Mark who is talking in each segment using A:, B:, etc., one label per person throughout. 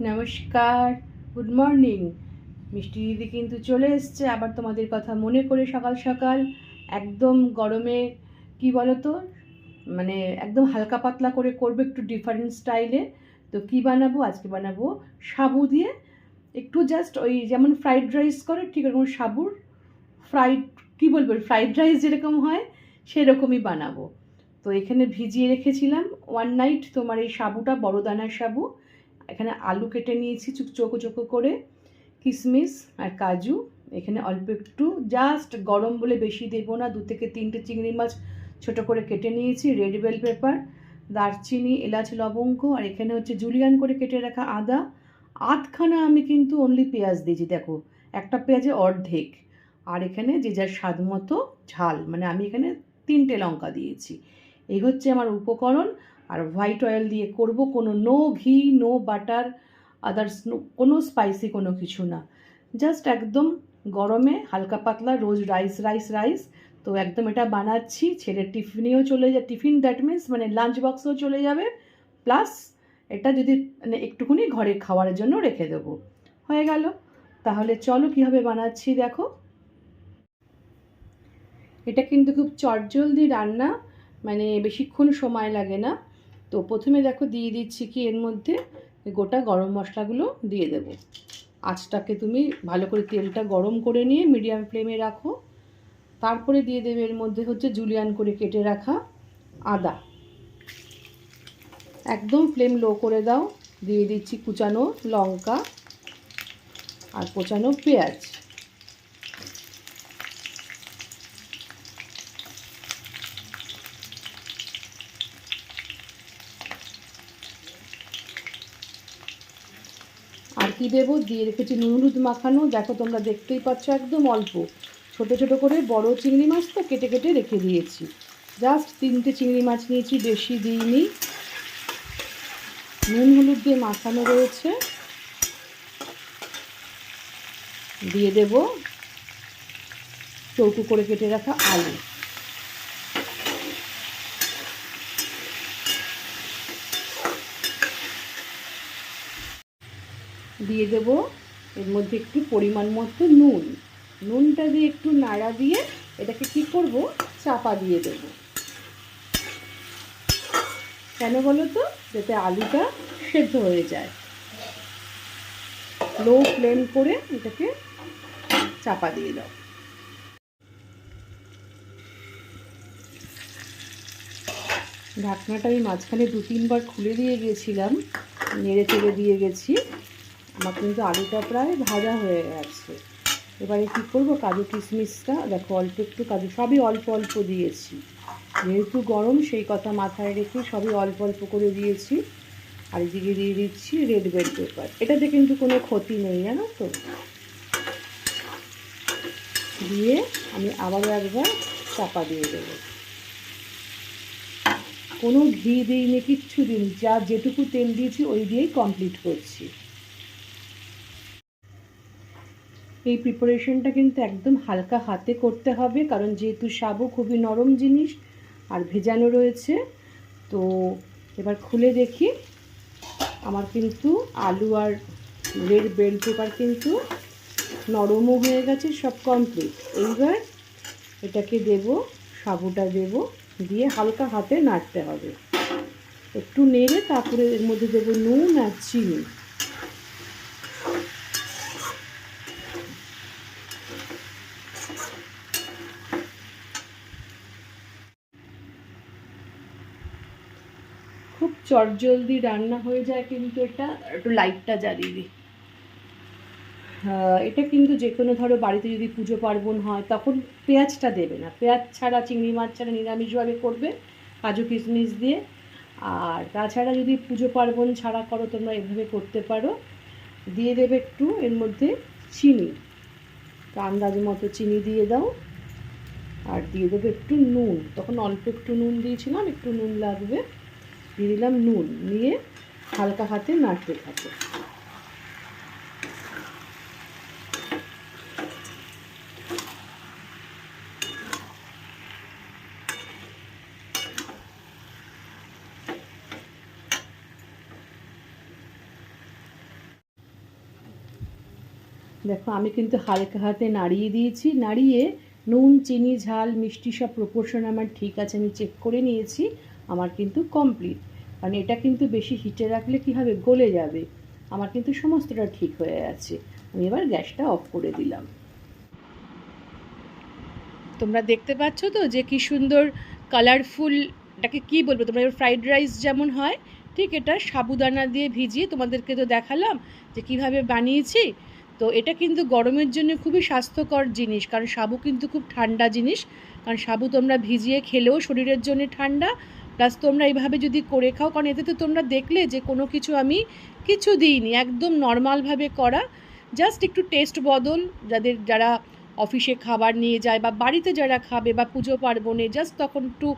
A: নমস্কার, good morning. মিষ্টি দিদি কিন্তু চলে এসছে আবার তোমাদের কথা মনে করে সকাল সকাল। একদম গরমে কি বলো তো, মানে একদম হালকা পাতলা করে করবে, একটু ডিফারেন্ট স্টাইলে। তো কি বানাবো আজকে, বানাবো সাবু দিয়ে একটু জাস্ট ওই যেমন ফ্রাইড রাইস করে ঠিক এরকম সাবুর ফ্রাইড, কি বলবো, ফ্রাইড রাইস যেরকম হয় সেরকমই বানাবো। তো এখানে ভিজিয়ে রেখেছিলাম ওয়ান নাইট তোমার এই সাবুটা, বড় দানার সাবু। এখানে আলু কেটে নিয়েছি চোখো চোখো করে, কিশমিশ আর কাজু। এখানে অল্প একটু জাস্ট গরম বলে বেশি দেবো না, 2 থেকে 3টে চিংড়ি মাছ ছোটো করে কেটে নিয়েছি, রেড বেল পেপার, দারচিনি, এলাচ, লবঙ্গ, আর এখানে হচ্ছে জুলিয়ান করে কেটে রাখা আদা। আধখানা আমি কিন্তু অনলি পেঁয়াজ দিয়েছি, দেখো একটা পেঁয়াজে অর্ধেক। আর এখানে যে যার স্বাদ মতো ঝাল, মানে আমি এখানে 3টে লঙ্কা দিয়েছি। এই হচ্ছে আমার উপকরণ। আর হোয়াইট অয়েল দিয়ে করব, কোনো নো ঘি, নো বাটার, আদার্স কোনো স্পাইসি কোনো কিছু না, জাস্ট একদম গরমে হালকা পাতলা রোজ রাইস রাইস রাইস। তো একদম এটা বানাচ্ছি, ছেলের টিফিনেও চলে যায়, টিফিন দ্যাট মিন্স মানে লাঞ্চ বক্সেও চলে যাবে, প্লাস এটা যদি মানে একটুখানি ঘরে খাওয়ার জন্য রেখে দেবো, হয়ে গেল। তাহলে চলো কীভাবে বানাচ্ছি দেখো। এটা কিন্তু খুব চটজলদি রান্না, মানে বেশিক্ষণ সময় লাগে না। তো প্রথমে দেখো দিয়ে দিচ্ছি কি এর মধ্যে গোটা গরম মশলাগুলো দিয়ে দেবো। আঁচটাকে তুমি ভালো করে তেলটা গরম করে নিয়ে মিডিয়াম ফ্লেমে রাখো। তারপরে দিয়ে দেবে এর মধ্যে হচ্ছে জুলিয়ান করে কেটে রাখা আদা, একদম ফ্লেম লো করে দাও। দিয়ে দিচ্ছি কুচানো লঙ্কা আর কোচানো পেঁয়াজ। আর কি দেবো, দিয়ে রেখেছি নুন হলুদ মাখানো, দেখো তোমরা দেখতেই পাচ্ছ একদম অল্প, ছোট ছোট করে বড় চিংড়ি মাছ তো কেটে কেটে রেখে দিয়েছি। জাস্ট 3টে চিংড়ি মাছ নিয়েছি, বেশি দিইনি। নুন হলুদ দিয়ে মাখানো রয়েছে। দিয়ে দেব চৌকো করে কেটে রাখা আলু। দিয়ে দেব এর মধ্যে একটু পরিমাণ মতো নুন। নুনটা দিয়ে একটু নাড়া দিয়ে এটাকে কি করব, চাপা দিয়ে দেব। কেন বলো তো, যাতে আলুটা সেদ্ধ হয়ে যায়। লো ফ্লেম করে এটাকে চাপা দিয়ে দাও। ঢাকনাটা আমি মাঝখানে 2-3বার খুলে দিয়ে গিয়েছিলাম, নেড়ে চেড়ে দিয়ে গেছি। আমার কিন্তু আলুটা প্রায় ভাজা হয়ে গেছে। এবারে কী করবো, কাজু কিশমিশটা দেখো অল্প একটু কাজু, সবই অল্প অল্প দিয়েছি, যেহেতু গরম সেই কথা মাথায় রেখে সবই অল্প অল্প করে দিয়েছি। আর এদিকে দিয়ে দিচ্ছি রেড বেল পেপার, এটাতে কিন্তু কোনো ক্ষতি নেই জানো তো। দিয়ে আমি আবারও একবার চাপা দিয়ে দেবো। কোনো ঘি দিইনি, কিচ্ছু দিইনি, যা যেটুকু তেল দিয়েছি ওই দিয়েই কমপ্লিট করছি। এই প্রিপারেশনটা কিন্তু একদম হালকা হাতে করতে হবে, কারণ যেহেতু সাবু খুবই নরম জিনিস আর ভেজানো রয়েছে। তো এবার খুলে দেখি, আমার কিন্তু আলু আর রেড বেল পেপার কিন্তু নরমও হয়ে গেছে, সব কমপ্লিট। এইবার এটাকে দেব, সাবুটা দেব, দিয়ে হালকা হাতে নাড়তে হবে। একটু নেড়ে তারপরে এর মধ্যে দেবো নুন আর চিনি। খুব চটজলদি রান্না হয়ে যায় কিন্তু এটা। একটু লাইটটা জ্বালিয়ে দিই। এটা কিন্তু যে কোনো ধরো বাড়িতে যদি পুজো পার্বণ হয় তখন পেঁয়াজটা দেবে না, পেঁয়াজ ছাড়া চিংড়ি মাছ ছাড়া নিরামিষভাবে করবে কাজু কিশমিশ দিয়ে। আর তাছাড়া যদি পুজো পার্বণ ছাড়া করো তোমরা এভাবে করতে পারো। দিয়ে দেবে একটু এর মধ্যে চিনি, আন্দাজ মতো চিনি দিয়ে দাও। আর দিয়ে দেবে একটু নুন, তখন অল্প একটু নুন দিয়েছিলাম, একটু নুন লাগবে, দিয়ে দিলাম নুন। নিয়ে হালকা হাতে নাড়তে থাকো। দেখো আমি কিন্তু হালকা হাতে নাড়িয়ে দিয়েছি, নাড়িয়ে নুন চিনি ঝাল মিষ্টি সব প্রপোর্শন আমার ঠিক আছে, আমি চেক করে নিয়েছি, আমার কিন্তু কমপ্লিট। কারণ এটা কিন্তু বেশি হিটে রাখলে কী হবে, গলে যাবে। আমার কিন্তু সমস্তটা ঠিক হয়ে আছে। আমি এবার গ্যাসটা অফ করে দিলাম। তোমরা দেখতে পাচ্ছ তো যে কী সুন্দর কালারফুল, এটাকে কী বলবো, তোমরা ফ্রাইড রাইস যেমন হয় ঠিক এটা সাবুদানা দিয়ে ভিজিয়ে তোমাদেরকে তো দেখালাম যে কীভাবে বানিয়েছি। তো এটা কিন্তু গরমের জন্য খুবই স্বাস্থ্যকর জিনিস, কারণ সাবু কিন্তু খুব ঠান্ডা জিনিস। কারণ সাবু তোমরা ভিজিয়ে খেলেও শরীরের জন্য ঠান্ডা, প্লাস তোমরা এইভাবে যদি করে খাও, কারণ এতে তো তোমরা দেখলে যে কোনো কিছু আমি কিছু দিইনি, একদম নর্মালভাবে করা, জাস্ট একটু টেস্ট বদল, যারা অফিসে খাবার নিয়ে যায় বা বাড়িতে যারা খাবে বা পুজো পার্বণে জাস্ট তখন একটু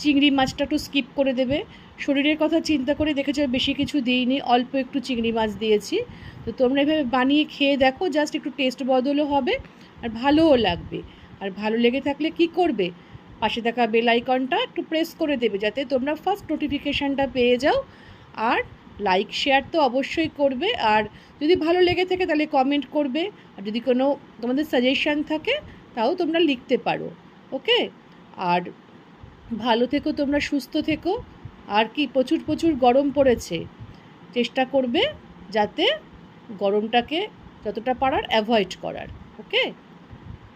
A: চিংড়ি মাছটা একটু স্কিপ করে দেবে। শরীরের কথা চিন্তা করে দেখেছো বেশি কিছু দিইনি, অল্প একটু চিংড়ি মাছ দিয়েছি। তো তোমরা এভাবে বানিয়ে খেয়ে দেখো, জাস্ট একটু টেস্ট বদলও হবে আর ভালোও লাগবে। আর ভালো লেগে থাকলে কি করবে, পাশে থাকা বেল আইকনটা একটু প্রেস করে দেবে যাতে তোমরা ফার্স্ট নোটিফিকেশানটা পেয়ে যাও। আর লাইক শেয়ার তো অবশ্যই করবে, আর যদি ভালো লেগে থাকে তাহলে কমেন্ট করবে, আর যদি কোনো তোমাদের সাজেশান থাকে তাও তোমরা লিখতে পারো। ওকে, আর ভালো থেকো, তোমরা সুস্থ থেকো। আর কি প্রচুর প্রচুর গরম পড়েছে, চেষ্টা করবে যাতে গরমটাকে যতটা পারার অ্যাভয়েড করার। ওকে,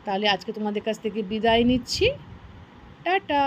A: তাহলে আজকে তোমাদের কাছ থেকে বিদায় নিচ্ছি, টাটা।